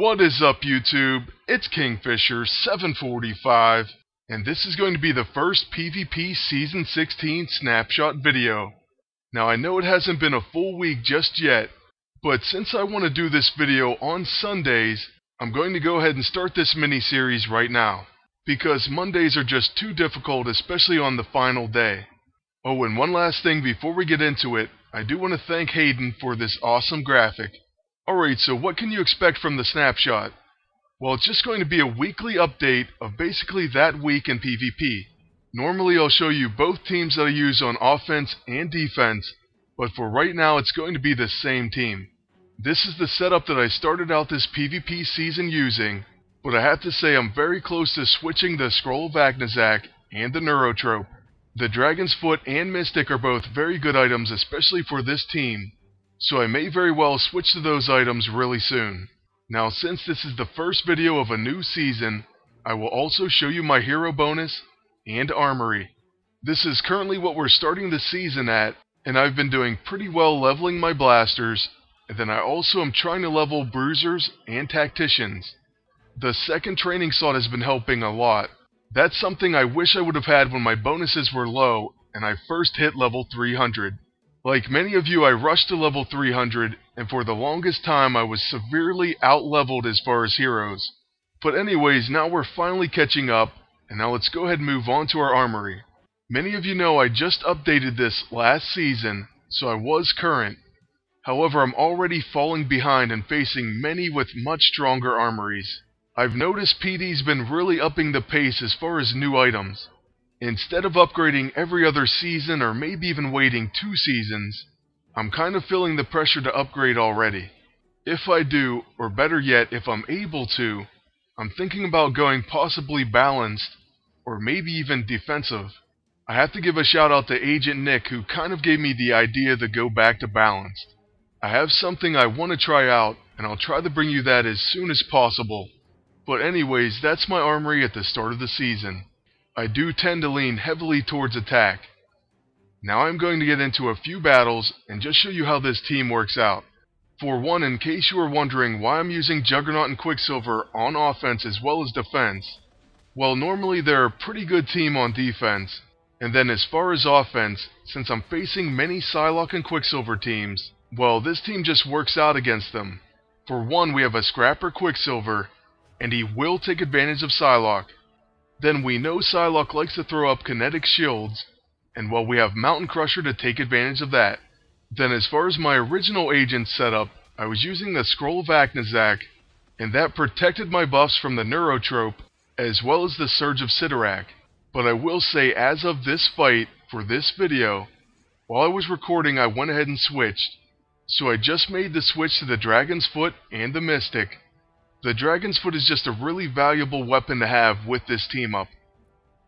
What is up, YouTube? It's Kingfisher745, and this is going to be the first PvP Season 16 Snapshot video. Now, I know it hasn't been a full week just yet, but since I want to do this video on Sundays, I'm going to go ahead and start this mini-series right now, because Mondays are just too difficult, especially on the final day. Oh, and one last thing before we get into it, I do want to thank Hayden for this awesome graphic. Alright, so what can you expect from the Snapshot? Well, it's just going to be a weekly update of basically that week in PvP. Normally I'll show you both teams that I use on offense and defense, but for right now it's going to be the same team. This is the setup that I started out this PvP season using, but I have to say I'm very close to switching the Scroll of Agnazak and the Neurotrope. The Dragon's Foot and Mystic are both very good items, especially for this team, so I may very well switch to those items really soon. Now, since this is the first video of a new season, I will also show you my hero bonus and armory. This is currently what we're starting the season at, and I've been doing pretty well leveling my blasters, and then I also am trying to level bruisers and tacticians. The second training slot has been helping a lot. That's something I wish I would have had when my bonuses were low and I first hit level 300. Like many of you, I rushed to level 300, and for the longest time I was severely out-leveled as far as heroes. But anyways, now we're finally catching up, and now let's go ahead and move on to our armory. Many of you know I just updated this last season, so I was current. However, I'm already falling behind and facing many with much stronger armories. I've noticed PD's been really upping the pace as far as new items. Instead of upgrading every other season or maybe even waiting 2 seasons, I'm kind of feeling the pressure to upgrade already. If I do, or better yet, if I'm able to, I'm thinking about going possibly balanced, or maybe even defensive. I have to give a shout out to Agent Nick, who kind of gave me the idea to go back to balanced. I have something I want to try out, and I'll try to bring you that as soon as possible. But anyways, that's my armory at the start of the season. I do tend to lean heavily towards attack. Now I'm going to get into a few battles and just show you how this team works out. For one, in case you are wondering why I'm using Juggernaut and Quicksilver on offense as well as defense, well, normally they're a pretty good team on defense, and then as far as offense, since I'm facing many Psylocke and Quicksilver teams, well, this team just works out against them. For one, we have a Scrapper Quicksilver, and he will take advantage of Psylocke. Then we know Psylocke likes to throw up kinetic shields, and well, we have Mountain Crusher to take advantage of that. Then as far as my original agent setup, I was using the Scroll of Agnazak, and that protected my buffs from the Neurotrope, as well as the Surge of Sidorak. But I will say, as of this fight, for this video, while I was recording I went ahead and switched. So I just made the switch to the Dragon's Foot and the Mystic. The Dragon's Foot is just a really valuable weapon to have with this team up.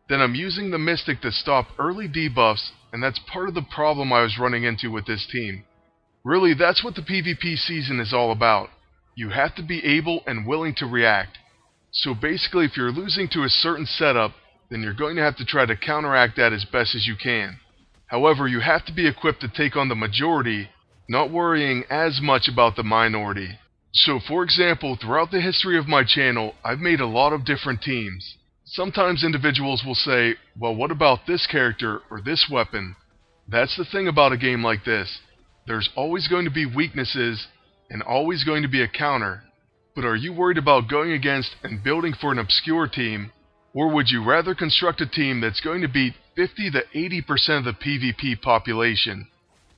Then I'm using the Mystic to stop early debuffs, and that's part of the problem I was running into with this team. Really, that's what the PvP season is all about. You have to be able and willing to react. So basically, if you're losing to a certain setup, then you're going to have to try to counteract that as best as you can. However, you have to be equipped to take on the majority, not worrying as much about the minority. So for example, throughout the history of my channel, I've made a lot of different teams. Sometimes individuals will say, well, what about this character or this weapon? That's the thing about a game like this. There's always going to be weaknesses and always going to be a counter. But are you worried about going against and building for an obscure team? Or would you rather construct a team that's going to beat 50 to 80% of the PvP population?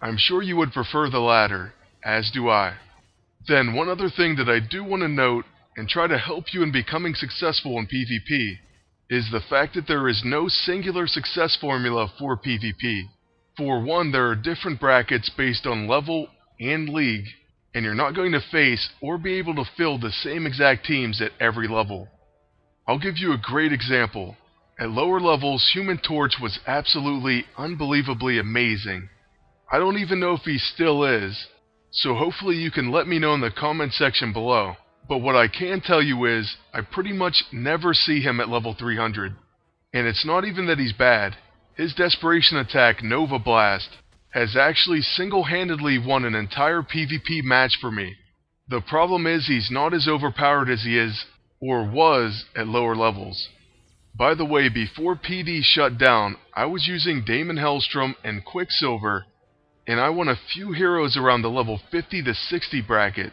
I'm sure you would prefer the latter, as do I. Then one other thing that I do want to note and try to help you in becoming successful in PvP is the fact that there is no singular success formula for PvP. For one, there are different brackets based on level and league, and you're not going to face or be able to fill the same exact teams at every level. I'll give you a great example. At lower levels, Human Torch was absolutely unbelievably amazing. I don't even know if he still is. So hopefully you can let me know in the comment section below. But what I can tell you is, I pretty much never see him at level 300. And it's not even that he's bad. His desperation attack, Nova Blast, has actually single-handedly won an entire PvP match for me. The problem is he's not as overpowered as he is, or was, at lower levels. By the way, before PD shut down, I was using Damon Hellstrom and Quicksilver, and I won a few heroes around the level 50 to 60 bracket.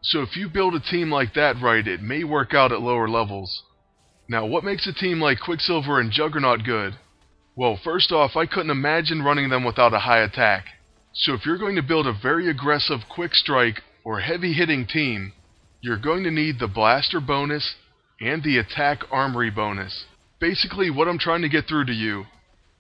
So if you build a team like that right, it may work out at lower levels. Now, what makes a team like Quicksilver and Juggernaut good? Well, first off, I couldn't imagine running them without a high attack. So if you're going to build a very aggressive quick strike or heavy hitting team, you're going to need the blaster bonus and the attack armory bonus. Basically, what I'm trying to get through to you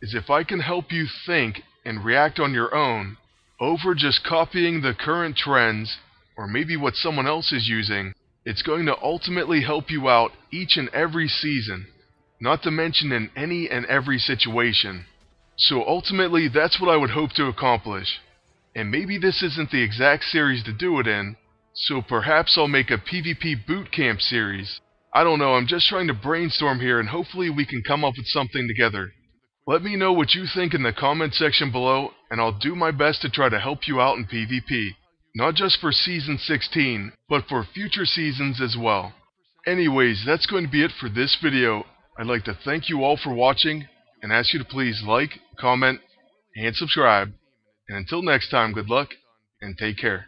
is if I can help you think and react on your own over just copying the current trends or maybe what someone else is using, it's going to ultimately help you out each and every season, not to mention in any and every situation. So ultimately, that's what I would hope to accomplish. And maybe this isn't the exact series to do it in, so perhaps I'll make a PvP bootcamp series. I don't know, I'm just trying to brainstorm here and hopefully we can come up with something together. Let me know what you think in the comment section below, and I'll do my best to try to help you out in PvP. Not just for Season 16, but for future seasons as well. Anyways, that's going to be it for this video. I'd like to thank you all for watching, and ask you to please like, comment, and subscribe. And until next time, good luck, and take care.